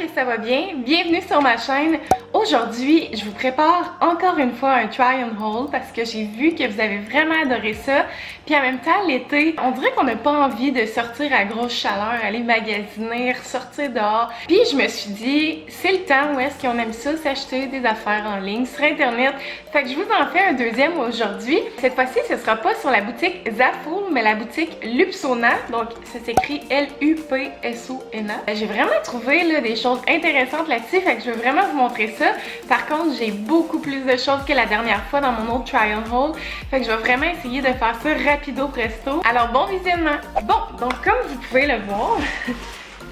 que ça va bien. Bienvenue sur ma chaîne. Aujourd'hui, je vous prépare encore une fois un try and haul parce que j'ai vu que vous avez vraiment adoré ça. Puis en même temps, l'été, on dirait qu'on n'a pas envie de sortir à grosse chaleur, aller magasiner, sortir dehors. Puis je me suis dit, c'est le temps où est-ce qu'on aime ça, s'acheter des affaires en ligne sur internet. Fait que je vous en fais un deuxième aujourd'hui. Cette fois-ci, ce sera pas sur la boutique Zaful, mais la boutique Lupsona. Donc ça s'écrit L-U-P-S-O-N-A. J'ai vraiment trouvé là, des choses intéressantes là-dessus, fait que je veux vraiment vous montrer ça. Par contre, j'ai beaucoup plus de choses que la dernière fois dans mon autre try and haul, fait que je vais vraiment essayer de faire ça rapido presto. Alors bon visionnement! Bon, donc comme vous pouvez le voir,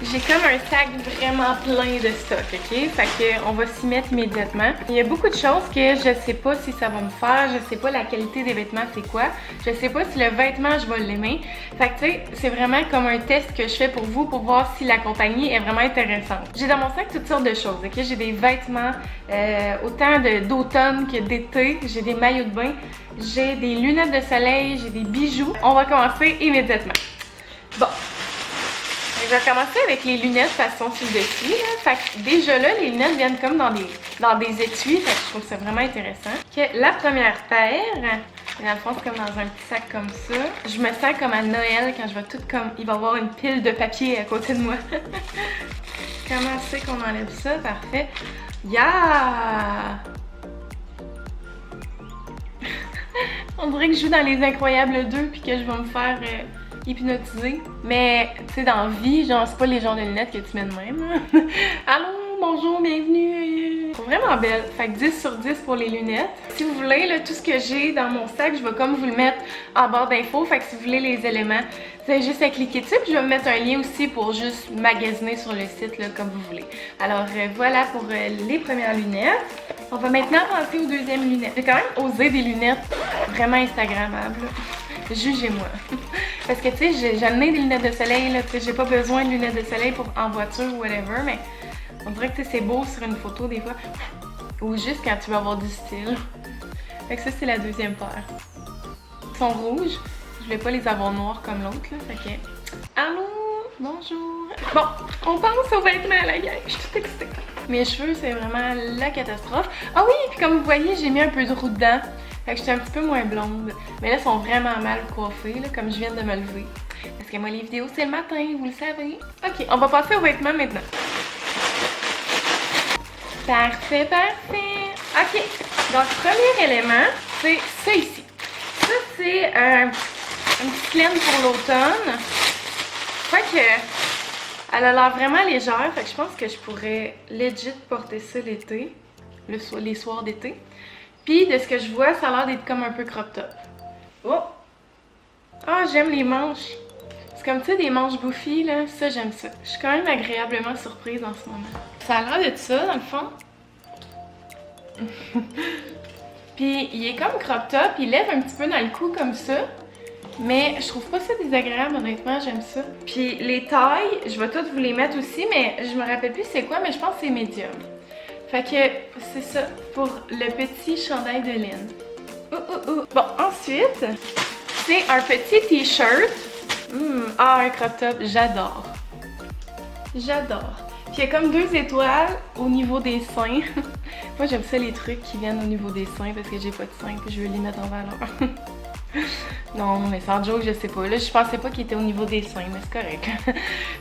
j'ai comme un sac vraiment plein de stock, ok? Fait que on va s'y mettre immédiatement. Il y a beaucoup de choses que je sais pas si ça va me faire, je sais pas la qualité des vêtements c'est quoi, je sais pas si le vêtement je vais l'aimer. Fait que tu sais, c'est vraiment comme un test que je fais pour vous pour voir si la compagnie est vraiment intéressante. J'ai dans mon sac toutes sortes de choses, ok? J'ai des vêtements autant d'automne que d'été, j'ai des maillots de bain, j'ai des lunettes de soleil, j'ai des bijoux. On va commencer immédiatement. Bon. Je vais commencer avec les lunettes façon sur le dessus. Fait que déjà là, les lunettes viennent comme dans des étuis. Fait que je trouve ça vraiment intéressant. Que la première paire, dans le fond, c'est comme dans un petit sac comme ça. Je me sens comme à Noël quand je vais tout comme... Il va y avoir une pile de papier à côté de moi. Comment c'est qu'on enlève ça? Parfait. Yeah! On dirait que je joue dans Les Incroyables 2 puis que je vais me faire... hypnotisée. Mais, tu sais, dans la vie, genre, c'est pas les genres de lunettes que tu mets de même. Allô, bonjour, bienvenue! Sont vraiment belles. Fait que 10 sur 10 pour les lunettes. Si vous voulez, là, tout ce que j'ai dans mon sac, je vais comme vous le mettre en barre d'infos. Fait que si vous voulez les éléments, vous avez juste à cliquer dessus. Puis je vais vous mettre un lien aussi pour juste magasiner sur le site, là, comme vous voulez. Alors, voilà pour les premières lunettes. On va maintenant passer aux deuxièmes lunettes. J'ai quand même osé des lunettes vraiment instagrammables. Jugez-moi. Parce que tu sais, j'en ai des lunettes de soleil, là, tu sais, j'ai pas besoin de lunettes de soleil pour en voiture ou whatever, mais on dirait que c'est beau sur une photo des fois. Ou juste quand tu veux avoir du style. Fait que ça, c'est la deuxième paire. Ils sont rouges. Je voulais pas les avoir noirs comme l'autre, là. Fait que... Allô? Bonjour! Bon, on pense aux vêtements, la gang. Je suis toute excitée. Mes cheveux, c'est vraiment la catastrophe. Ah oui, puis comme vous voyez, j'ai mis un peu de roux dedans. Fait que je suis un petit peu moins blonde. Mais là, elles sont vraiment mal coiffées, là, comme je viens de me lever. Parce que moi, les vidéos, c'est le matin, vous le savez. Ok, on va passer aux vêtements maintenant. Parfait, parfait. Ok, donc premier élément, c'est ça ici. Ça, c'est une petite laine pour l'automne. Fait que... elle a l'air vraiment légère, fait que je pense que je pourrais legit porter ça l'été, les soirs d'été. Puis de ce que je vois, ça a l'air d'être comme un peu crop top. Oh! Ah, j'aime les manches. C'est comme ça des manches bouffies, là. Ça, j'aime ça. Je suis quand même agréablement surprise en ce moment. Ça a l'air de ça, dans le fond. Puis il est comme crop top, il lève un petit peu dans le cou comme ça. Mais je trouve pas ça désagréable, honnêtement, j'aime ça. Puis les tailles, je vais toutes vous les mettre aussi, mais je me rappelle plus c'est quoi, mais je pense que c'est médium. Fait que c'est ça pour le petit chandail de laine. Bon, ensuite, c'est un petit t-shirt. Un crop top, j'adore. J'adore. Puis il y a comme 2 étoiles au niveau des seins. Moi, j'aime ça les trucs qui viennent au niveau des seins parce que j'ai pas de seins et je veux les mettre en valeur. Non, mais sans joke, je sais pas. Là, je pensais pas qu'il était au niveau des seins, mais c'est correct.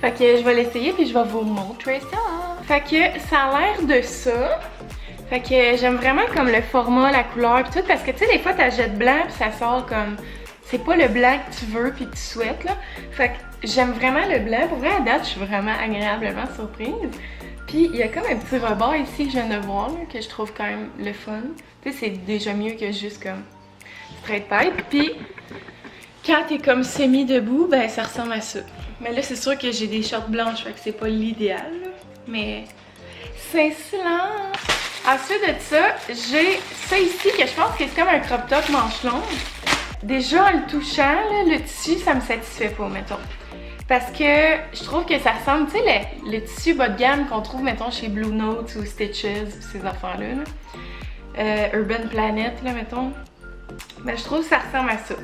Fait que je vais l'essayer puis je vais vous montrer ça. Fait que ça a l'air de ça. Fait que j'aime vraiment comme le format, la couleur pis tout. Parce que tu sais, des fois, t'achètes blanc pis ça sort comme... c'est pas le blanc que tu veux pis que tu souhaites, là. Fait que j'aime vraiment le blanc. Pour vrai, à date, je suis vraiment agréablement surprise. Puis il y a comme un petit rebord ici que je viens de voir, là, que je trouve quand même le fun. Tu sais, c'est déjà mieux que juste comme... straight pipe, puis quand t'es comme semi-debout, ben ça ressemble à ça. Mais là, c'est sûr que j'ai des shorts blanches, fait que c'est pas l'idéal, mais c'est cela. Ensuite de ça, j'ai ça ici que je pense que c'est comme un crop top manche longue. Déjà, en le touchant, là, le tissu, ça me satisfait pas, mettons. Parce que je trouve que ça ressemble, tu sais, le tissu bas de gamme qu'on trouve, mettons, chez Blue Note ou Stitches, ces affaires-là, là. Urban Planet, là, mettons. Ben, je trouve que ça ressemble à ça.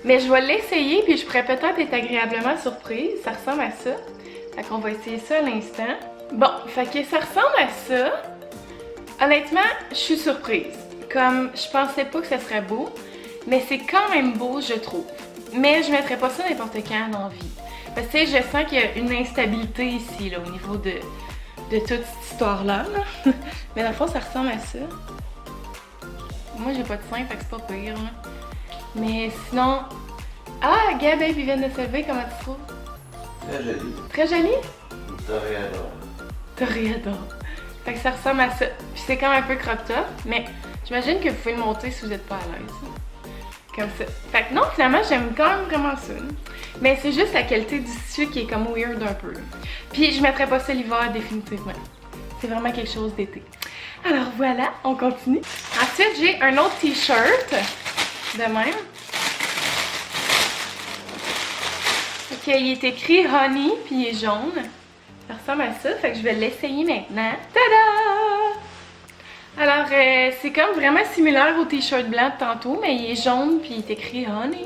Mais je vais l'essayer puis je pourrais peut-être être agréablement surprise. Ça ressemble à ça. Fait qu'on va essayer ça à l'instant. Bon, fait que ça ressemble à ça. Honnêtement, je suis surprise. Comme, je pensais pas que ça serait beau, mais c'est quand même beau, je trouve. Mais je mettrais pas ça n'importe quand dans la vie. Parce que, tu sais, je sens qu'il y a une instabilité ici, là, au niveau de toute cette histoire-là. Là. Mais dans le fond, ça ressemble à ça. Moi, j'ai pas de sein, fait que c'est pas pire, là. Mais sinon... Ah, Gab, ils viennent de se lever, comment tu trouves? Très joli. Très joli? Toréador. Toréador. Fait que ça ressemble à ça. Puis c'est quand même un peu crop top, mais j'imagine que vous pouvez le monter si vous n'êtes pas à l'aise. Comme ça. Fait que non, finalement, j'aime quand même vraiment ça. Mais c'est juste la qualité du tissu qui est comme weird un peu. Puis je mettrais pas ça l'hiver définitivement. C'est vraiment quelque chose d'été. Alors voilà, on continue. Ensuite, j'ai un autre t-shirt. De même. Ok, il est écrit Honey, puis il est jaune. Ça ressemble à ça, fait que je vais l'essayer maintenant. Tada! Alors, c'est comme vraiment similaire au t-shirt blanc de tantôt, mais il est jaune, puis il est écrit Honey.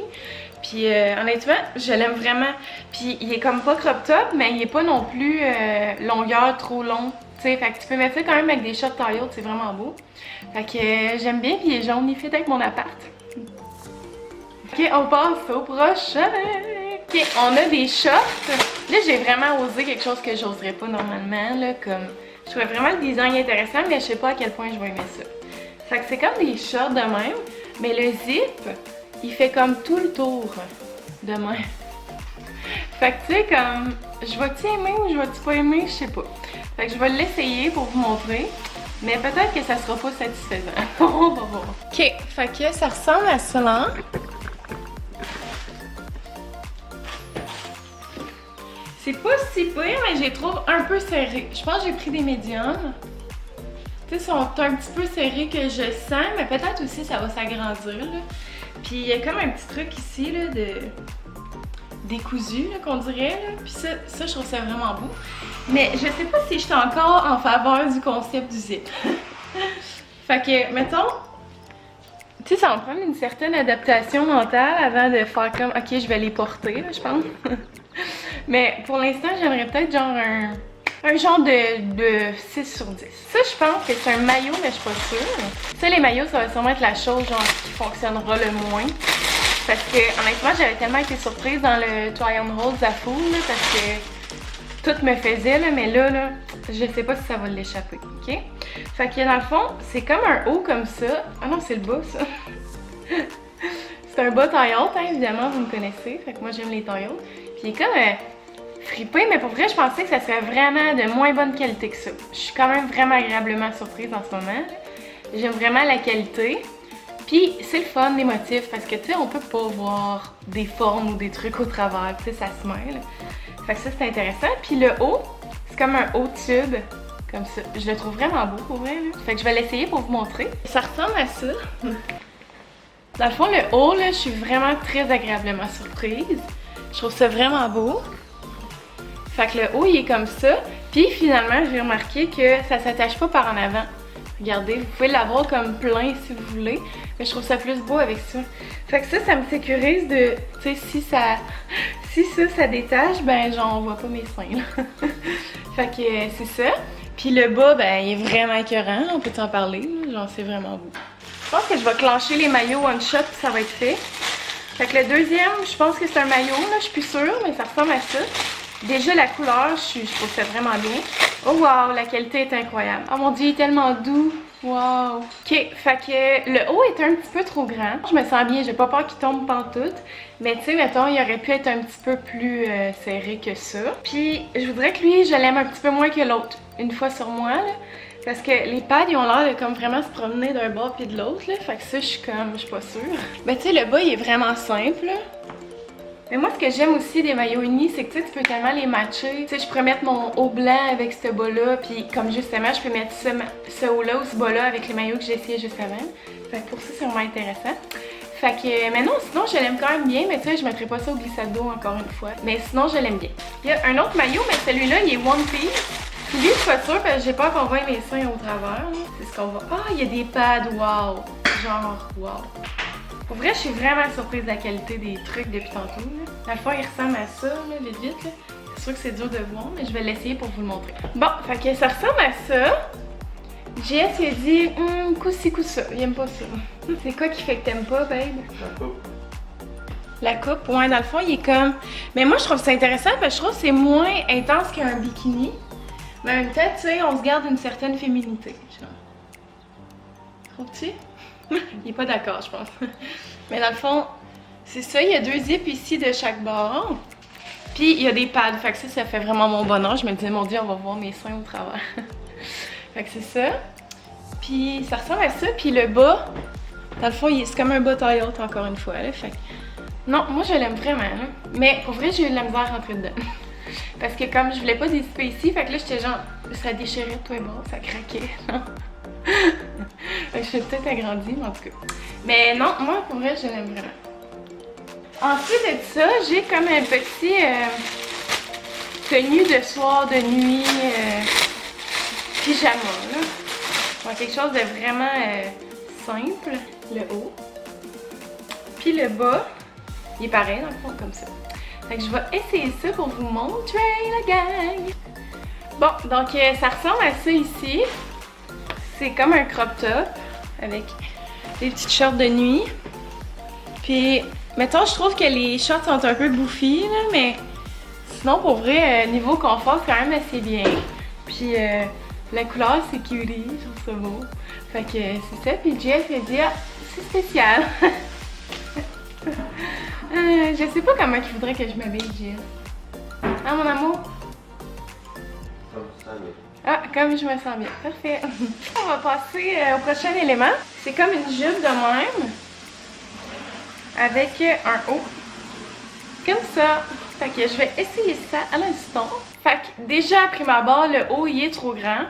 Puis honnêtement, je l'aime vraiment. Puis il est comme pas crop top, mais il est pas non plus longueur trop long. Tu sais, fait que tu peux mettre ça quand même avec des shorts taille haute, c'est vraiment beau. Fait que j'aime bien, puis il est jaune, il fit avec mon appart. Ok, on passe au prochain. Ok, on a des shorts. Là, j'ai vraiment osé quelque chose que j'oserais pas normalement, là, comme... Je trouvais vraiment le design intéressant, mais je sais pas à quel point je vais aimer ça. Fait que c'est comme des shorts de même, mais le zip, il fait comme tout le tour de même. Fait que tu sais, comme... Je vais-tu aimer ou je vais-tu pas aimer, je sais pas. Fait que je vais l'essayer pour vous montrer, mais peut-être que ça sera pas satisfaisant. On va voir. Ok, fait que ça ressemble à cela. C'est pas si pire, mais je les trouve un peu serrés. Je pense que j'ai pris des médiums. Tu sais, ils sont un petit peu serrés que je sens, mais peut-être aussi ça va s'agrandir, là. Puis il y a comme un petit truc ici, là, de... décousu, là, qu'on dirait, là. Puis ça, je trouve ça vraiment beau. Mais je sais pas si je suis encore en faveur du concept du zip. Fait que, mettons... Tu sais, ça va prendre une certaine adaptation mentale avant de faire comme... Ok, je vais les porter, là, je pense. Mais pour l'instant, j'aimerais peut-être genre un genre de 6 sur 10. Ça, je pense que c'est un maillot, mais je suis pas sûre. Ça, les maillots, ça va sûrement être la chose genre qui fonctionnera le moins. Parce que, honnêtement, j'avais tellement été surprise dans le Try On Hold Zafou, là, parce que tout me faisait, là, mais là, je sais pas si ça va l'échapper, ok? Fait que dans le fond, c'est comme un haut comme ça. Ah non, c'est le bas, ça. C'est un bas taille haute, hein, évidemment, vous me connaissez. Fait que moi, j'aime les tailles hautes. Puis il est comme fripé, mais pour vrai, je pensais que ça serait vraiment de moins bonne qualité que ça. Je suis quand même vraiment agréablement surprise en ce moment. J'aime vraiment la qualité. Puis c'est le fun des motifs, parce que tu sais, on peut pas voir des formes ou des trucs au travers, tu sais, ça se mêle. Fait que ça, c'est intéressant. Puis le haut, c'est comme un haut tube, comme ça. Je le trouve vraiment beau, pour vrai, là. Fait que je vais l'essayer pour vous montrer. Ça ressemble à ça. Dans le fond, le haut, là, je suis vraiment très agréablement surprise. Je trouve ça vraiment beau. Fait que le haut, il est comme ça. Puis finalement, j'ai remarqué que ça s'attache pas par en avant. Regardez, vous pouvez l'avoir comme plein si vous voulez. Mais je trouve ça plus beau avec ça. Fait que ça me sécurise de... Tu sais, si ça détache, ben genre, on voit pas mes seins, là. Fait que c'est ça. Puis le bas, ben, il est vraiment écœurant. On peut t'en parler, là. Genre, c'est vraiment beau. Je pense que je vais clencher les maillots one shot, puis ça va être fait. Fait que le deuxième, je pense que c'est un maillot, là, je suis plus sûre, mais ça ressemble à ça. Déjà, la couleur, je trouve ça vraiment bien. Oh wow, la qualité est incroyable. Oh mon dieu, il est tellement doux. Wow. Ok, fait que le haut est un petit peu trop grand. Je me sens bien, j'ai pas peur qu'il tombe pantoute. Mais tu sais, mettons, il aurait pu être un petit peu plus serré que ça. Puis, je voudrais que lui, je l'aime un petit peu moins que l'autre. Une fois sur moi, là. Parce que les pads, ils ont l'air de comme vraiment se promener d'un bord puis de l'autre, là. Fait que ça, je suis pas sûre. Mais tu sais, le bas, il est vraiment simple, là. Mais moi, ce que j'aime aussi des maillots unis, c'est que tu peux tellement les matcher. Tu sais, je pourrais mettre mon haut blanc avec ce bas-là, puis comme justement, je peux mettre ce haut-là ou ce bas-là avec les maillots que j'ai essayé juste avant. Fait que pour ça, c'est vraiment intéressant. Fait que, mais non, sinon, je l'aime quand même bien, mais tu sais, je mettrais pas ça au glissade d'eau encore une fois. Mais sinon, je l'aime bien. Il y a un autre maillot, mais celui-là, il est one piece. Puis lui, je suis pas sûre, parce que j'ai peur qu'on voie mes seins au travers. C'est ce qu'on voit. Ah, il y a des pads, wow! Genre, wow! Pour vrai, je suis vraiment surprise de la qualité des trucs depuis tantôt, là. Dans le fond, il ressemble à ça, là, vite, là. sûre que c'est dur de voir, mais je vais l'essayer pour vous le montrer. Bon, fait que ça ressemble à ça. Jess, il a dit, coup ci, coup ça. Il aime pas ça. C'est quoi qui fait que t'aimes pas, babe? La coupe. La coupe, ouais, dans le fond, il est comme... Mais moi, je trouve ça intéressant parce que je trouve que c'est moins intense qu'un bikini. Mais en même temps, tu sais, on se garde une certaine féminité. Trouves-tu? Il est pas d'accord, je pense. Mais dans le fond, c'est ça. Il y a 2 zips ici de chaque bord. Puis, il y a des pads. Fait que ça fait vraiment mon bonheur. Je me disais, mon Dieu, on va voir mes seins au travers. Fait que c'est ça. Puis, ça ressemble à ça. Puis, le bas, dans le fond, c'est comme un bas taille haute, encore une fois. Là. Fait que... Non, moi, je l'aime vraiment. Là. Mais pour vrai, j'ai eu de la misère à rentrer dedans. Parce que comme je voulais pas déciper ici, fait que là, j'étais genre, ça déchirait de toi et bon, ça craquait. Fait que je suis peut-être agrandie, mais en tout cas. Mais non, moi, pour vrai, je l'aime vraiment. Ensuite de ça, j'ai comme un petit tenue de soir, de nuit, pyjama, là. Bon, quelque chose de vraiment simple, le haut. Puis le bas, il est pareil dans le fond, comme ça. Fait que je vais essayer ça pour vous montrer, la gang! Bon, donc ça ressemble à ça ici. C'est comme un crop top avec des petites shorts de nuit. Puis, mettons, je trouve que les shorts sont un peu bouffis, là, mais sinon, pour vrai, niveau confort, c'est quand même assez bien. Puis, la couleur, c'est cutie, je trouve ça beau. Fait que c'est ça. Puis, Jess a dit, ah, c'est spécial. Je sais pas comment il voudrait que je m'habille, Jess. Ah, mon amour? Comme ça, mais... Ah, comme je me sens bien. Parfait. On va passer au prochain élément. C'est comme une jupe de même. Avec un haut. Comme ça. Fait que je vais essayer ça à l'instant. Fait que déjà, à prime abord, le haut, il est trop grand.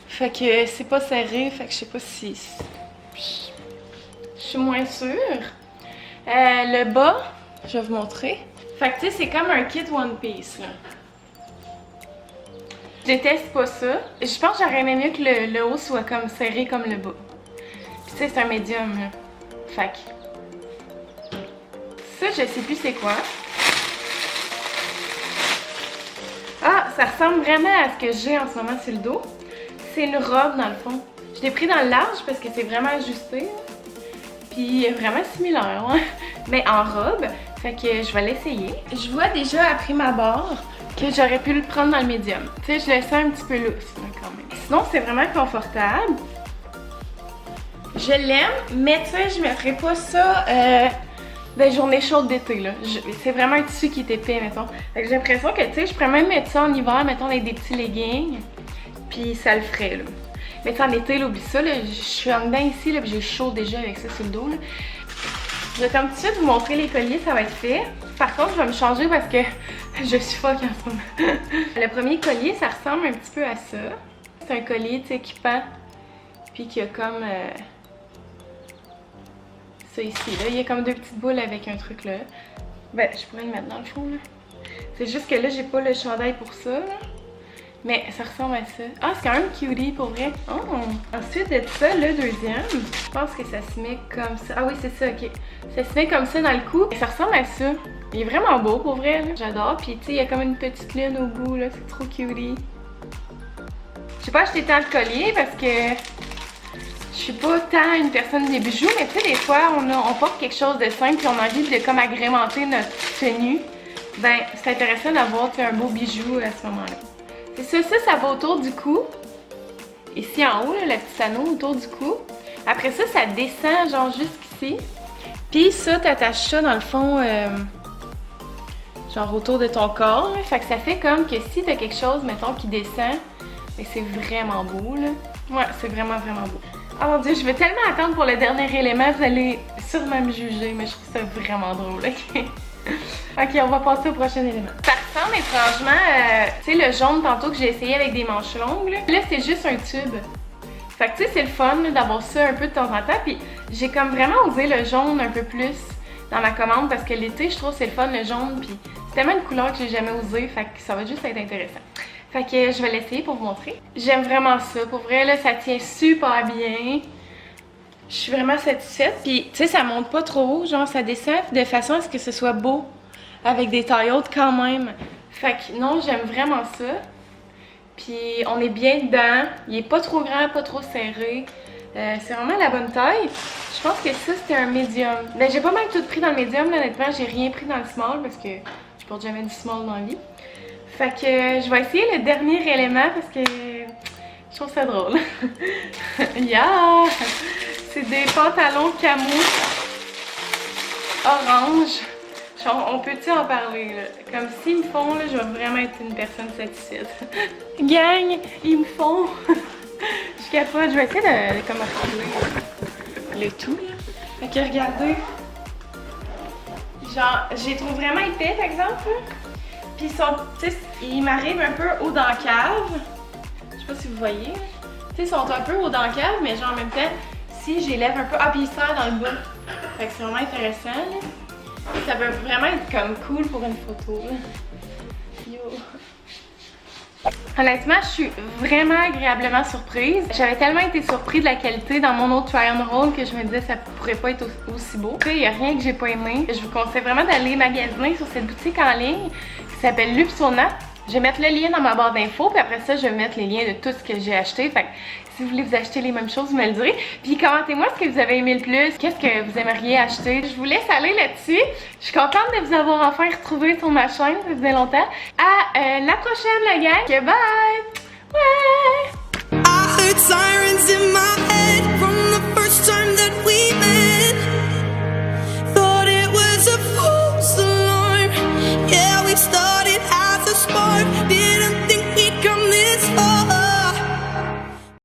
Fait que c'est pas serré. Fait que je sais pas si... Je suis moins sûre. Le bas, je vais vous montrer. Fait que tu sais, c'est comme un kit One Piece, là. Je déteste pas ça. Je pense que j'aurais aimé mieux que le haut soit comme serré comme le bas. Puis tu sais, c'est un médium, là. Fait que... Ça, je sais plus c'est quoi. Ah, ça ressemble vraiment à ce que j'ai en ce moment sur le dos. C'est une robe, dans le fond. Je l'ai pris dans le large parce que c'est vraiment ajusté, là. Puis vraiment similaire, hein? Mais en robe. Fait que je vais l'essayer. Je vois déjà à prime abord que j'aurais pu le prendre dans le médium. Tu sais, je le sens un petit peu lousse, quand même. Sinon, c'est vraiment confortable. Je l'aime, mais tu sais, je mettrais pas ça des journées chaudes d'été, là. C'est vraiment un tissu qui est épais, mettons. Fait que j'ai l'impression que, tu sais, je pourrais même mettre ça en hiver, mettons, avec des petits leggings. Puis ça le ferait, là. Mais tu sais, en été, là, oublie ça, là. Je suis en dedans ici, là, puis j'ai chaud déjà avec ça sur le dos, là. Je vais comme tout de suite vous montrer les colliers, ça va être fait. Par contre, je vais me changer parce que je suis fuck en ce moment. Le premier collier, ça ressemble un petit peu à ça. C'est un collier, tu sais, qui pend. Puis qui a comme... ça ici, là. Il y a comme 2 petites boules avec un truc, là. Ben, je pourrais le mettre dans le fond, là. C'est juste que là, j'ai pas le chandail pour ça, là. Mais ça ressemble à ça. Ah, c'est quand même cutie pour vrai. Oh. Ensuite de ça, le deuxième, je pense que ça se met comme ça. Ah oui, c'est ça, ok. Ça se met comme ça dans le cou. Et ça ressemble à ça. Il est vraiment beau pour vrai, là. J'adore. Puis tu sais, il y a comme une petite lune au bout, là. C'est trop cutie. J'ai pas acheté tant de collier parce que je suis pas tant une personne des bijoux. Mais tu sais, des fois, on porte quelque chose de simple et on a envie de comme agrémenter notre tenue. Ben, c'est intéressant d'avoir un beau bijou à ce moment-là. C'est ça, ça va autour du cou. Ici en haut, là, le petit anneau autour du cou. Après ça, ça descend genre jusqu'ici. Puis ça, t'attaches ça dans le fond, genre autour de ton corps. Là. Fait que ça fait comme que si t'as quelque chose, mettons, qui descend, mais c'est vraiment beau, là. Ouais, c'est vraiment, vraiment beau. Oh mon Dieu, je vais tellement attendre pour le dernier élément, vous allez sûrement me juger, mais je trouve ça vraiment drôle, ok? Ok, on va passer au prochain élément. Ça ressemble étrangement, tu sais, le jaune tantôt que j'ai essayé avec des manches longues. Là, c'est juste un tube. Fait que tu sais, c'est le fun d'avoir ça un peu de temps en temps. Puis j'ai comme vraiment osé le jaune un peu plus dans ma commande parce que l'été, je trouve c'est le fun le jaune. Puis c'est tellement une couleur que j'ai jamais osé, fait que ça va juste être intéressant. Fait que je vais l'essayer pour vous montrer. J'aime vraiment ça. Pour vrai, là, ça tient super bien. Je suis vraiment satisfaite. Puis, tu sais, ça monte pas trop haut. Genre, ça descend de façon à ce que ce soit beau. Avec des tailles hautes quand même. Fait que non, j'aime vraiment ça. Puis on est bien dedans. Il est pas trop grand, pas trop serré. C'est vraiment la bonne taille. Je pense que ça, c'était un médium. Ben, j'ai pas mal tout pris dans le médium, là, honnêtement. J'ai rien pris dans le small parce que je porte jamais du small dans la vie. Fait que je vais essayer le dernier élément parce que je trouve ça drôle. Yeah! C'est des pantalons camo orange. On peut-tu en parler, là? Comme s'ils me font, là, je vais vraiment être une personne satisfaite. Gang, ils me font! Je capote, je vais essayer de comme reculer le tout, là. Fait que regardez. Genre, je les trouve vraiment épais, par exemple, là. Puis ils sont, tu sais, ils m'arrivent un peu haut dans la cave. Je sais pas si vous voyez. Tu sais, ils sont un peu haut dans la cave, mais genre en même temps, si je les lève un peu, ah, puis ils serrent dans le bas. Fait que c'est vraiment intéressant, là. Ça peut vraiment être comme cool pour une photo, là. Yo! Honnêtement, je suis vraiment agréablement surprise. J'avais tellement été surprise de la qualité dans mon autre try on roll que je me disais que ça pourrait pas être aussi beau. Il n'y a rien que j'ai pas aimé. Je vous conseille vraiment d'aller magasiner sur cette boutique en ligne qui s'appelle Lupsona. Je vais mettre le lien dans ma barre d'infos, puis après ça, je vais mettre les liens de tout ce que j'ai acheté. Fait que si vous voulez vous acheter les mêmes choses, vous me le direz. Puis commentez-moi ce que vous avez aimé le plus, qu'est-ce que vous aimeriez acheter. Je vous laisse aller là-dessus. Je suis contente de vous avoir enfin retrouvé sur ma chaîne, ça faisait longtemps. À la prochaine, la gang. Bye! Ouais!